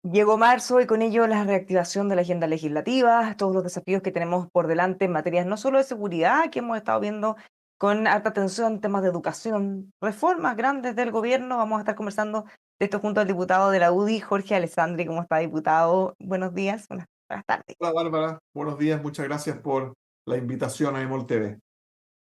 Llegó marzo y con ello la reactivación de la agenda legislativa, todos los desafíos que tenemos por delante en materias no solo de seguridad, que hemos estado viendo con alta atención, temas de educación, reformas grandes del gobierno. Vamos a estar conversando de esto junto al diputado de la UDI, Jorge Alessandri. ¿Cómo está, diputado? Buenos días, buenas tardes. Hola Bárbara, buenos días, muchas gracias por la invitación a EMOL TV.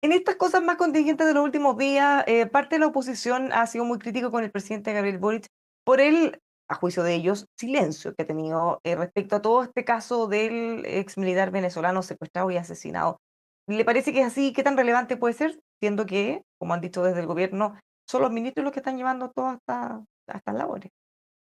En estas cosas más contingentes de los últimos días, parte de la oposición ha sido muy crítico con el presidente Gabriel Boric por el, a juicio de ellos, silencio que ha tenido respecto a todo este caso del ex militar venezolano secuestrado y asesinado. ¿Le parece que es así? ¿Qué tan relevante puede ser? Siendo que, como han dicho desde el gobierno, son los ministros los que están llevando todas estas labores.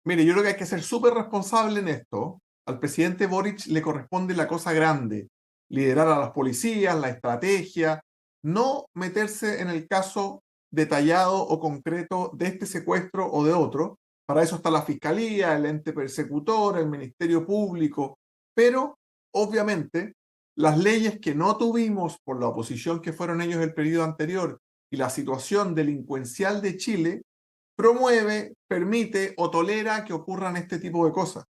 Mire, yo creo que hay que ser súper responsable en esto. Al presidente Boric le corresponde la cosa grande, liderar a las policías, la estrategia, no meterse en el caso detallado o concreto de este secuestro o de otro. Para eso está la Fiscalía, el ente persecutor, el Ministerio Público, pero obviamente las leyes que no tuvimos por la oposición que fueron ellos el periodo anterior y la situación delincuencial de Chile promueve, permite o tolera que ocurran este tipo de cosas.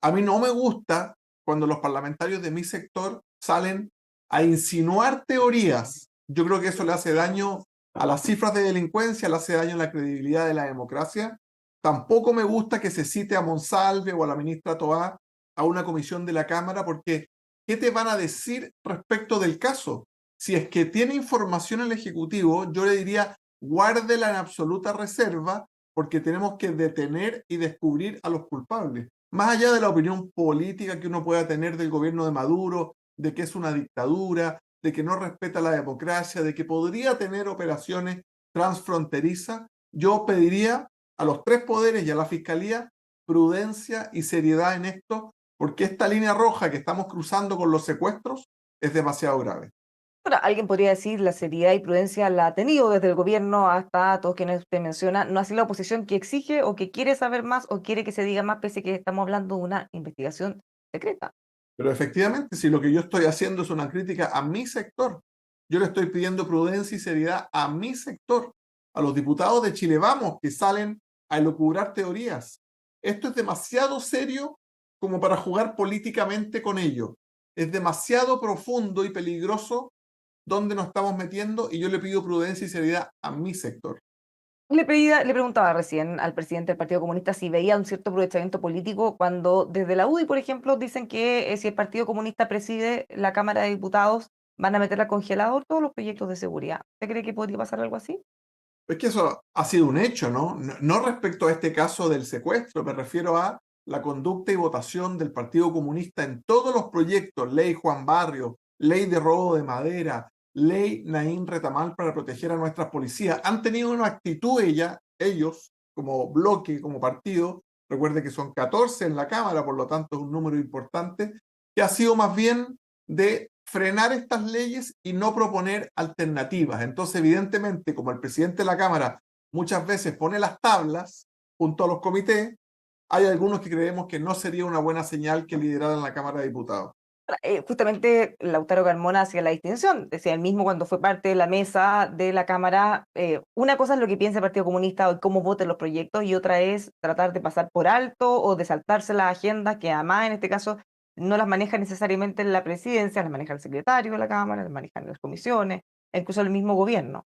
A mí no me gusta cuando los parlamentarios de mi sector salen a insinuar teorías. Yo creo que eso le hace daño a las cifras de delincuencia, le hace daño a la credibilidad de la democracia. Tampoco me gusta que se cite a Monsalve o a la ministra Toá a una comisión de la Cámara porque ¿qué te van a decir respecto del caso? Si es que tiene información el Ejecutivo, yo le diría guárdela en absoluta reserva porque tenemos que detener y descubrir a los culpables. Más allá de la opinión política que uno pueda tener del gobierno de Maduro, de que es una dictadura, de que no respeta la democracia, de que podría tener operaciones transfronterizas, yo pediría a los tres poderes y a la fiscalía prudencia y seriedad en esto, porque esta línea roja que estamos cruzando con los secuestros es demasiado grave. Ahora, alguien podría decir la seriedad y prudencia la ha tenido desde el gobierno hasta todos quienes usted menciona, no así la oposición que exige o que quiere saber más o quiere que se diga más, pese a que estamos hablando de una investigación secreta. Pero efectivamente, si lo que yo estoy haciendo es una crítica a mi sector, yo le estoy pidiendo prudencia y seriedad a mi sector, a los diputados de Chile Vamos que salen a elucubrar teorías. Esto es demasiado serio como para jugar políticamente con ello. Es demasiado profundo y peligroso donde nos estamos metiendo y yo le pido prudencia y seriedad a mi sector. Le preguntaba recién al presidente del Partido Comunista si veía un cierto aprovechamiento político cuando desde la UDI, por ejemplo, dicen que si el Partido Comunista preside la Cámara de Diputados, van a meter al congelador todos los proyectos de seguridad. ¿Usted cree que podría pasar algo así? Es que eso ha sido un hecho, ¿no? No respecto a este caso del secuestro, me refiero a la conducta y votación del Partido Comunista en todos los proyectos, ley Juan Barrio, ley de robo de madera, ley Naín Retamal para proteger a nuestras policías. Han tenido una actitud ellos, como bloque, como partido, recuerde que son 14 en la Cámara, por lo tanto es un número importante, que ha sido más bien de frenar estas leyes y no proponer alternativas. Entonces, evidentemente, como el presidente de la Cámara muchas veces pone las tablas junto a los comités, hay algunos que creemos que no sería una buena señal que lideraran la Cámara de Diputados. Justamente Lautaro Carmona hacía la distinción, decía él mismo cuando fue parte de la mesa de la Cámara, una cosa es lo que piensa el Partido Comunista o cómo voten los proyectos y otra es tratar de pasar por alto o de saltarse las agendas que además en este caso no las maneja necesariamente la presidencia, las maneja el secretario de la Cámara, las manejan las comisiones, e incluso el mismo gobierno.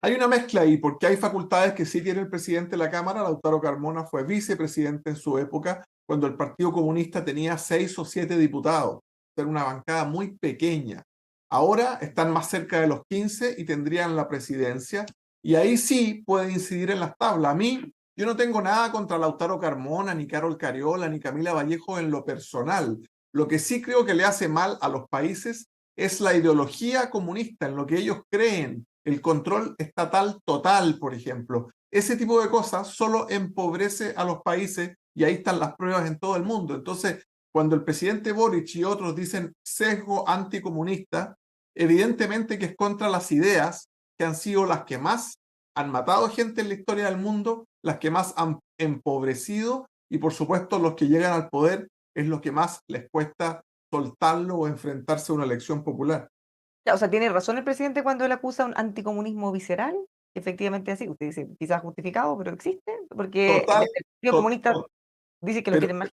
Hay una mezcla ahí, porque hay facultades que sí tiene el presidente de la Cámara. Lautaro Carmona fue vicepresidente en su época, cuando el Partido Comunista tenía 6 o 7 diputados. Era una bancada muy pequeña. Ahora están más cerca de los 15 y tendrían la presidencia. Y ahí sí puede incidir en las tablas. A mí, yo no tengo nada contra Lautaro Carmona, ni Carol Cariola, ni Camila Vallejo en lo personal. Lo que sí creo que le hace mal a los países es la ideología comunista, en lo que ellos creen, el control estatal total, por ejemplo. Ese tipo de cosas solo empobrece a los países y ahí están las pruebas en todo el mundo. Entonces, cuando el presidente Boric y otros dicen sesgo anticomunista, evidentemente que es contra las ideas que han sido las que más han matado gente en la historia del mundo, las que más han empobrecido y por supuesto los que llegan al poder es lo que más les cuesta soltarlo o enfrentarse a una elección popular. Ya, o sea, tiene razón el presidente cuando él acusa un anticomunismo visceral, efectivamente así, usted dice quizás justificado, pero existe, porque Total, desde el Partido to- Comunista Dice que los Pero, quieren más.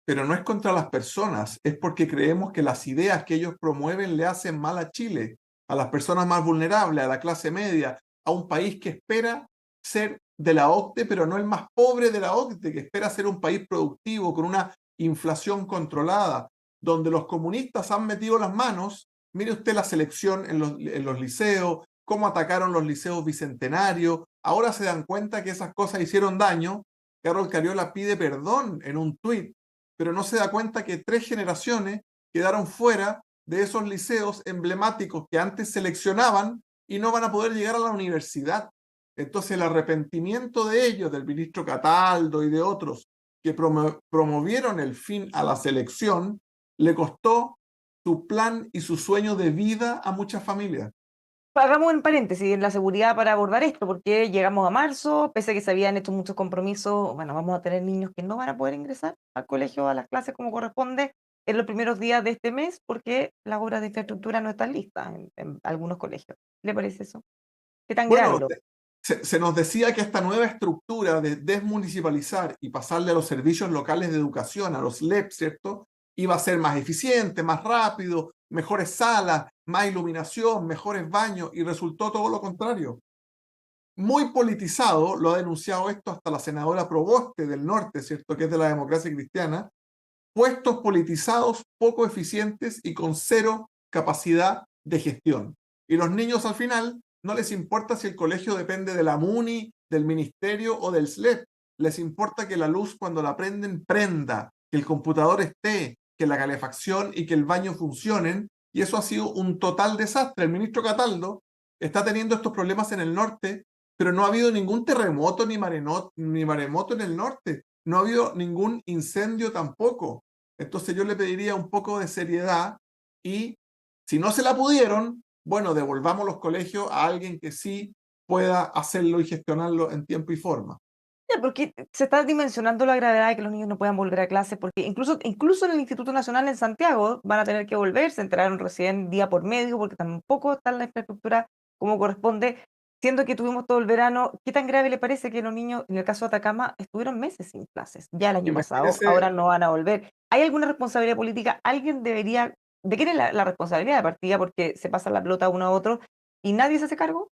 pero no es contra las personas, es porque creemos que las ideas que ellos promueven le hacen mal a Chile, a las personas más vulnerables, a la clase media, a un país que espera ser de la OCDE, pero no el más pobre de la OCDE, que espera ser un país productivo, con una inflación controlada, donde los comunistas han metido las manos. Mire usted la selección en los liceos, cómo atacaron los liceos bicentenarios. Ahora se dan cuenta que esas cosas hicieron daño. Carol Cariola pide perdón en un tuit, pero no se da cuenta que 3 generaciones quedaron fuera de esos liceos emblemáticos que antes seleccionaban y no van a poder llegar a la universidad. Entonces el arrepentimiento de ellos, del ministro Cataldo y de otros que promovieron el fin a la selección, le costó su plan y su sueño de vida a muchas familias. Hagamos un paréntesis en la seguridad para abordar esto, porque llegamos a marzo, pese a que se habían hecho muchos compromisos, bueno, vamos a tener niños que no van a poder ingresar al colegio, a las clases como corresponde en los primeros días de este mes, porque las obras de infraestructura no están listas en algunos colegios. ¿Le parece eso? ¿Qué tan grave Bueno, lo? se nos decía que esta nueva estructura de desmunicipalizar y pasarle a los servicios locales de educación, a los LEP, ¿cierto? Iba a ser más eficiente, más rápido, mejores salas, más iluminación, mejores baños, y resultó todo lo contrario. Muy politizado, lo ha denunciado esto hasta la senadora Proboste del Norte, ¿cierto? Que es de la democracia cristiana. Puestos politizados, poco eficientes y con cero capacidad de gestión. Y los niños al final no les importa si el colegio depende de la MUNI, del ministerio o del SLEP. Les importa que la luz cuando la prenden prenda, que el computador esté, que la calefacción y que el baño funcionen. Y eso ha sido un total desastre. El ministro Cataldo está teniendo estos problemas en el norte, pero no ha habido ningún terremoto ni maremoto en el norte. No ha habido ningún incendio tampoco. Entonces yo le pediría un poco de seriedad y si no se la pudieron, bueno, devolvamos los colegios a alguien que sí pueda hacerlo y gestionarlo en tiempo y forma. Ya, porque se está dimensionando la gravedad de que los niños no puedan volver a clase, porque incluso en el Instituto Nacional en Santiago van a tener que volver, se enteraron recién día por medio, porque tampoco está la infraestructura como corresponde, siendo que tuvimos todo el verano. ¿Qué tan grave le parece que los niños, en el caso de Atacama, estuvieron meses sin clases? Ya el año pasado, Imagínese, ahora no van a volver. ¿Hay alguna responsabilidad política? ¿Alguien debería, de quién es la responsabilidad de partida? Porque se pasa la pelota uno a otro y nadie se hace cargo.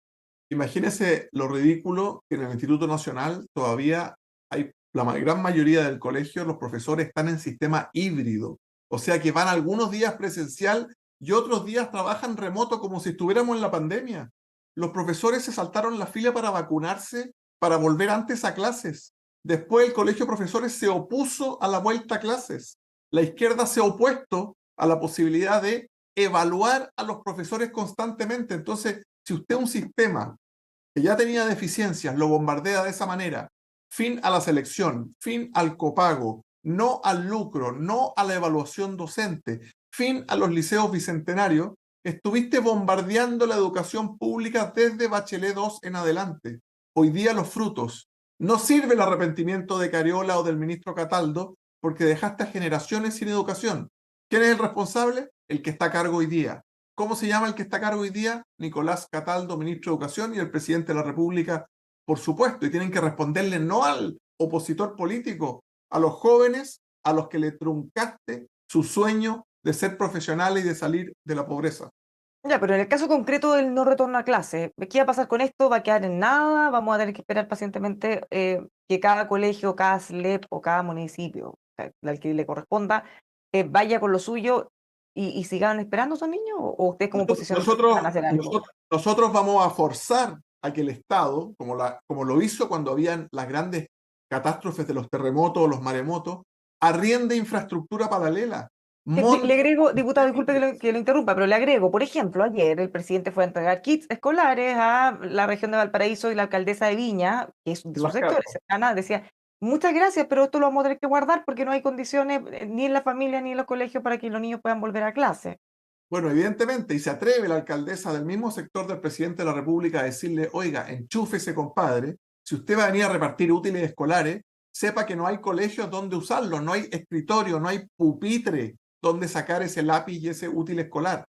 imagínese lo ridículo que en el Instituto Nacional todavía hay gran mayoría del colegio, los profesores están en sistema híbrido, o sea que van algunos días presencial y otros días trabajan remoto como si estuviéramos en la pandemia. Los profesores se saltaron la fila para vacunarse, para volver antes a clases. Después el colegio de profesores se opuso a la vuelta a clases. La izquierda se ha opuesto a la posibilidad de evaluar a los profesores constantemente. Entonces, si usted un sistema que ya tenía deficiencias lo bombardea de esa manera, fin a la selección, fin al copago, no al lucro, no a la evaluación docente, fin a los liceos bicentenarios, estuviste bombardeando la educación pública desde Bachelet 2 en adelante. Hoy día los frutos. No sirve el arrepentimiento de Cariola o del ministro Cataldo porque dejaste a generaciones sin educación. ¿Quién es el responsable? El que está a cargo hoy día. ¿Cómo se llama el que está a cargo hoy día? Nicolás Cataldo, ministro de Educación, y el presidente de la República, por supuesto, y tienen que responderle no al opositor político, a los jóvenes a los que le truncaste su sueño de ser profesionales y de salir de la pobreza. Ya, pero en el caso concreto del no retorno a clase, ¿qué va a pasar con esto? ¿Va a quedar en nada? ¿Vamos a tener que esperar pacientemente que cada colegio, cada SLEP o cada municipio al que le corresponda vaya con lo suyo y sigan esperando a esos niños? ¿O ustedes como oposición van a hacer algo? Nosotros vamos a forzar a que el Estado, como lo hizo cuando habían las grandes catástrofes de los terremotos o los maremotos, arriende infraestructura paralela, Le monte agrego, diputado, disculpe que lo interrumpa, pero le agrego, por ejemplo, ayer el presidente fue a entregar kits escolares a la región de Valparaíso y la alcaldesa de Viña, que es de en sus las sectores casas. cercana, decía, muchas gracias, pero esto lo vamos a tener que guardar porque no hay condiciones ni en la familia ni en los colegios para que los niños puedan volver a clase. Bueno, evidentemente, y se atreve la alcaldesa del mismo sector del presidente de la República a decirle, oiga, enchúfese, compadre, si usted va a venir a repartir útiles escolares, sepa que no hay colegios donde usarlos, no hay escritorio, no hay pupitre donde sacar ese lápiz y ese útil escolar.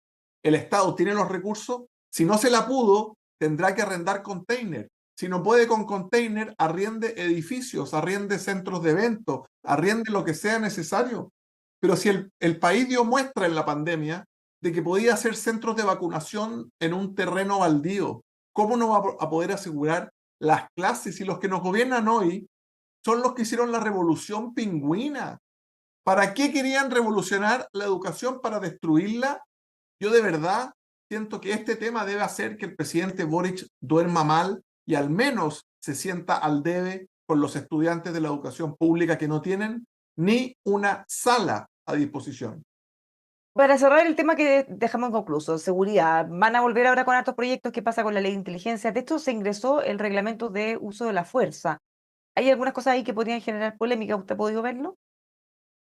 El Estado tiene los recursos, si no se la pudo, tendrá que arrendar container. Si no puede con container, arriende edificios, arriende centros de eventos, arriende lo que sea necesario. Pero si el país dio muestra en la pandemia de que podía hacer centros de vacunación en un terreno baldío, ¿cómo no va a poder asegurar las clases? Y los que nos gobiernan hoy son los que hicieron la revolución pingüina. ¿Para qué querían revolucionar la educación? ¿Para destruirla? Yo de verdad siento que este tema debe hacer que el presidente Boric duerma mal y al menos se sienta al debe con los estudiantes de la educación pública que no tienen ni una sala a disposición. Para cerrar el tema que dejamos inconcluso, seguridad, van a volver ahora con hartos proyectos. ¿Qué pasa con la ley de inteligencia? De hecho, se ingresó el reglamento de uso de la fuerza. Hay algunas cosas ahí que podrían generar polémica. ¿Usted ha podido verlo?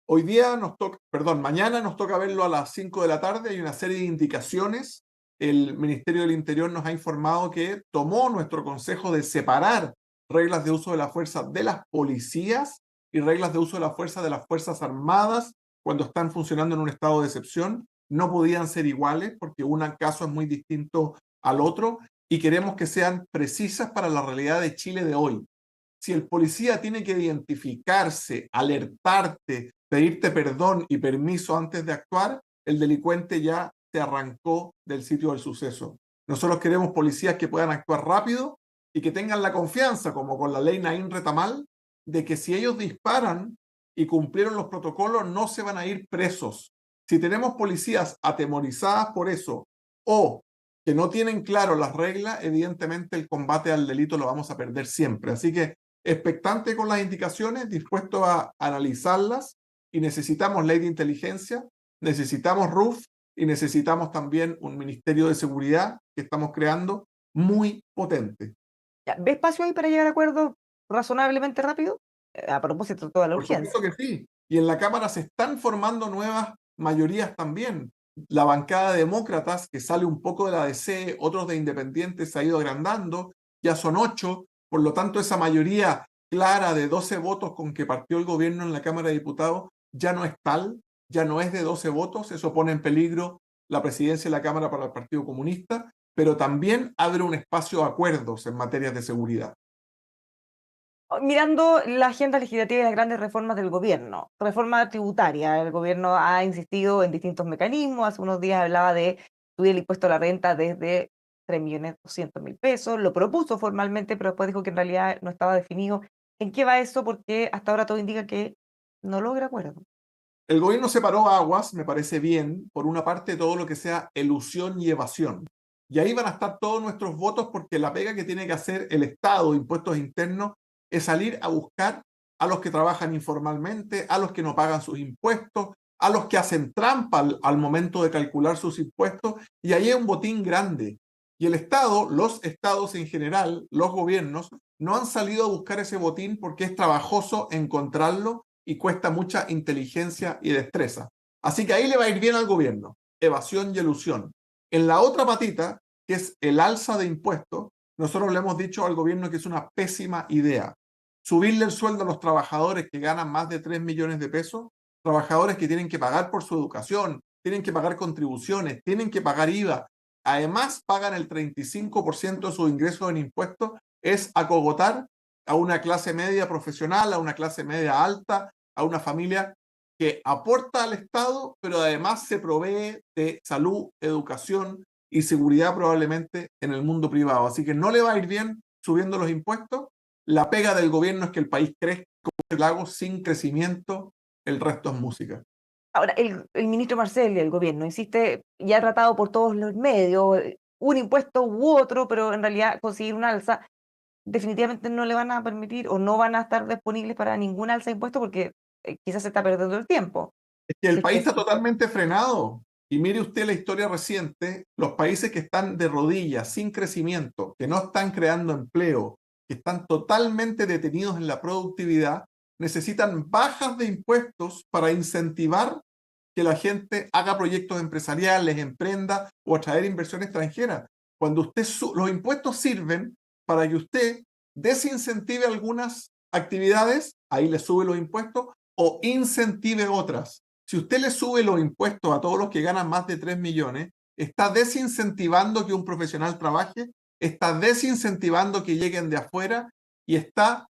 Hoy día nos toca, perdón, mañana nos toca verlo a las 5 de la tarde. Hay una serie de indicaciones. El Ministerio del Interior nos ha informado que tomó nuestro consejo de separar reglas de uso de la fuerza de las policías y reglas de uso de la fuerza de las Fuerzas Armadas cuando están funcionando en un estado de excepción. No podían ser iguales porque un caso es muy distinto al otro y queremos que sean precisas para la realidad de Chile de hoy. Si el policía tiene que identificarse, alertarte, pedirte perdón y permiso antes de actuar, el delincuente ya se arrancó del sitio del suceso. Nosotros queremos policías que puedan actuar rápido y que tengan la confianza, como con la ley Naín Retamal, de que si ellos disparan y cumplieron los protocolos, no se van a ir presos. Si tenemos policías atemorizadas por eso o que no tienen claro las reglas, evidentemente el combate al delito lo vamos a perder siempre. Así que expectante con las indicaciones, dispuesto a analizarlas y necesitamos ley de inteligencia, necesitamos RUF y necesitamos también un Ministerio de Seguridad que estamos creando muy potente. Ya, ¿ve espacio ahí para llegar a acuerdos razonablemente rápido? A propósito de toda la Por supuesto urgencia. que sí. Y en la Cámara se están formando nuevas mayorías también. La bancada de demócratas, que sale un poco de la DC, otros de independientes, se ha ido agrandando, ya son 8, por lo tanto esa mayoría clara de 12 votos con que partió el gobierno en la Cámara de Diputados ya no es tal, ya no es de 12 votos, eso pone en peligro la presidencia de la Cámara para el Partido Comunista, pero también abre un espacio a acuerdos en materias de seguridad. Mirando la agenda legislativa y las grandes reformas del gobierno, reforma tributaria, el gobierno ha insistido en distintos mecanismos. Hace unos días hablaba de subir el impuesto a la renta desde 3.200.000 pesos, lo propuso formalmente, pero después dijo que en realidad no estaba definido en qué va eso, porque hasta ahora todo indica que no logra acuerdo. El gobierno separó aguas, me parece bien, por una parte todo lo que sea elusión y evasión. Y ahí van a estar todos nuestros votos porque la pega que tiene que hacer el Estado, impuestos internos, es salir a buscar a los que trabajan informalmente, a los que no pagan sus impuestos, a los que hacen trampa al momento de calcular sus impuestos, y ahí hay un botín grande. Y el Estado, los estados en general, los gobiernos, no han salido a buscar ese botín porque es trabajoso encontrarlo y cuesta mucha inteligencia y destreza. Así que ahí le va a ir bien al gobierno, evasión y elusión. En la otra patita, que es el alza de impuestos, nosotros le hemos dicho al gobierno que es una pésima idea. Subirle el sueldo a los trabajadores que ganan más de 3 millones de pesos, trabajadores que tienen que pagar por su educación, tienen que pagar contribuciones, tienen que pagar IVA, además pagan el 35% de sus ingresos en impuestos, es acogotar a una clase media profesional, a una clase media alta, a una familia que aporta al Estado, pero además se provee de salud, educación y seguridad probablemente en el mundo privado. Así que no le va a ir bien subiendo los impuestos. La pega del gobierno es que el país crezca como el lago sin crecimiento, el resto es música. Ahora, el ministro Marcel, el gobierno, insiste, y ha tratado por todos los medios, un impuesto u otro, pero en realidad conseguir un alza definitivamente no le van a permitir o no van a estar disponibles para ningún alza de impuestos porque quizás se está perdiendo el tiempo. Es que el Si es país que está totalmente frenado. Y mire usted la historia reciente, los países que están de rodillas, sin crecimiento, que no están creando empleo, que están totalmente detenidos en la productividad, necesitan bajas de impuestos para incentivar que la gente haga proyectos empresariales, emprenda o atraer inversión extranjera. Cuando usted los impuestos sirven para que usted desincentive algunas actividades, ahí le sube los impuestos, o incentive otras. Si usted le sube los impuestos a todos los que ganan más de 3 millones, está desincentivando que un profesional trabaje, está desincentivando que lleguen de afuera y está,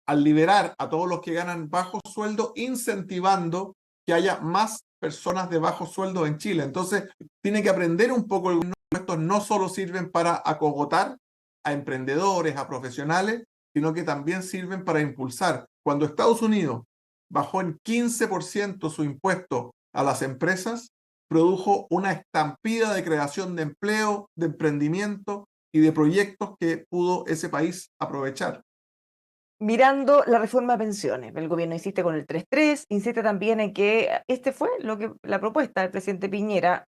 al liberar a todos los que ganan bajo sueldo, incentivando que haya más personas de bajo sueldo en Chile. Entonces, tiene que aprender un poco. Algunos impuestos no solo sirven para acogotar a emprendedores, a profesionales, sino que también sirven para impulsar. Cuando Estados Unidos bajó en 15% su impuesto a las empresas, produjo una estampida de creación de empleo, de emprendimiento y de proyectos que pudo ese país aprovechar. Mirando la reforma de pensiones, el gobierno insiste con el 3-3, insiste también en que este fue la propuesta del presidente Piñera.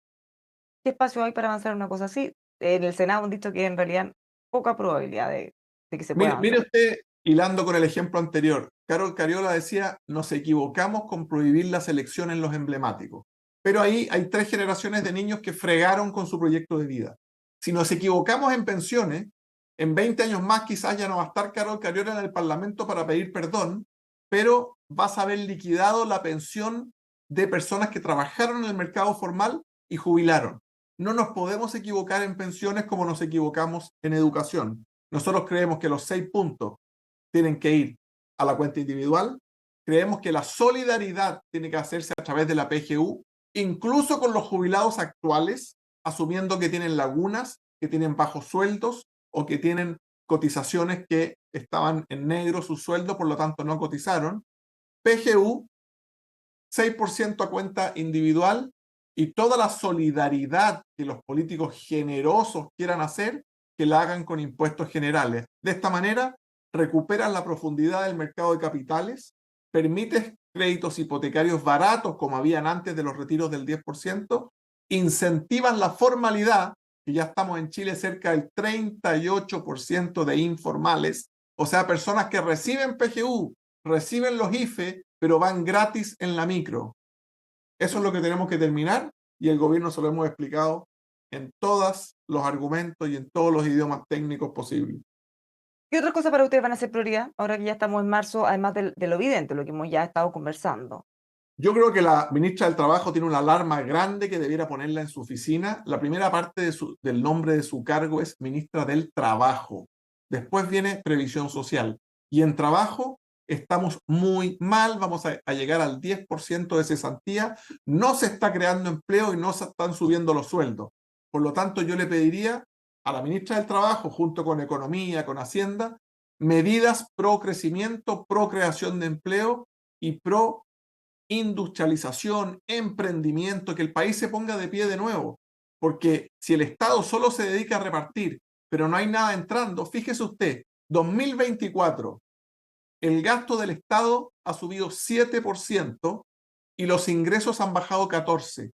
¿Qué espacio hay para avanzar en una cosa así? En el Senado han dicho que en realidad poca probabilidad de que se pueda Mire avanzar. usted, hilando con el ejemplo anterior, Carol Cariola decía, nos equivocamos con prohibir la selección en los emblemáticos. Pero ahí hay 3 generaciones de niños que fregaron con su proyecto de vida. Si nos equivocamos en pensiones, en 20 años más quizás ya no va a estar Carol Cariola en el Parlamento para pedir perdón, pero vas a haber liquidado la pensión de personas que trabajaron en el mercado formal y jubilaron. No nos podemos equivocar en pensiones como nos equivocamos en educación. Nosotros creemos que los 6 puntos tienen que ir a la cuenta individual. Creemos que la solidaridad tiene que hacerse a través de la PGU, incluso con los jubilados actuales, asumiendo que tienen lagunas, que tienen bajos sueldos o que tienen cotizaciones que estaban en negro sus sueldos, por lo tanto no cotizaron. PGU, 6% a cuenta individual y toda la solidaridad que los políticos generosos quieran hacer, que la hagan con impuestos generales. De esta manera, recuperan la profundidad del mercado de capitales, permites créditos hipotecarios baratos como habían antes de los retiros del 10%, incentivan la formalidad, que ya estamos en Chile cerca del 38% de informales, o sea, personas que reciben PGU, reciben los IFE, pero van gratis en la micro. Eso es lo que tenemos que terminar y el gobierno se lo hemos explicado en todos los argumentos y en todos los idiomas técnicos posibles. ¿Qué otras cosas para ustedes van a ser prioridad ahora que ya estamos en marzo, además de lo evidente, lo que hemos ya estado conversando? Yo creo que la ministra del Trabajo tiene una alarma grande que debiera ponerla en su oficina. La primera parte del nombre de su cargo es ministra del Trabajo. Después viene previsión social. Y en trabajo estamos muy mal, vamos a llegar al 10% de cesantía. No se está creando empleo y no se están subiendo los sueldos. Por lo tanto, yo le pediría a la ministra del Trabajo, junto con Economía, con Hacienda, medidas pro crecimiento, pro creación de empleo y pro industrialización, emprendimiento, que el país se ponga de pie de nuevo. Porque si el Estado solo se dedica a repartir, pero no hay nada entrando, fíjese usted, 2024, el gasto del Estado ha subido 7% y los ingresos han bajado 14%.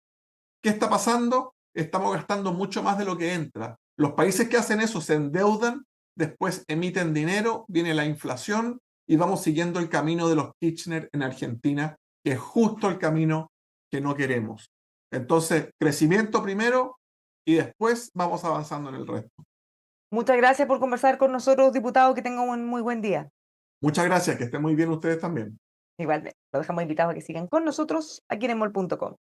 ¿Qué está pasando? Estamos gastando mucho más de lo que entra. Los países que hacen eso se endeudan, después emiten dinero, viene la inflación y vamos siguiendo el camino de los Kirchner en Argentina, que es justo el camino que no queremos. Entonces, crecimiento primero y después vamos avanzando en el resto. Muchas gracias por conversar con nosotros, diputado, que tenga un muy buen día. Muchas gracias, que estén muy bien ustedes también. Igualmente, lo dejamos invitado a que sigan con nosotros aquí en emol.com.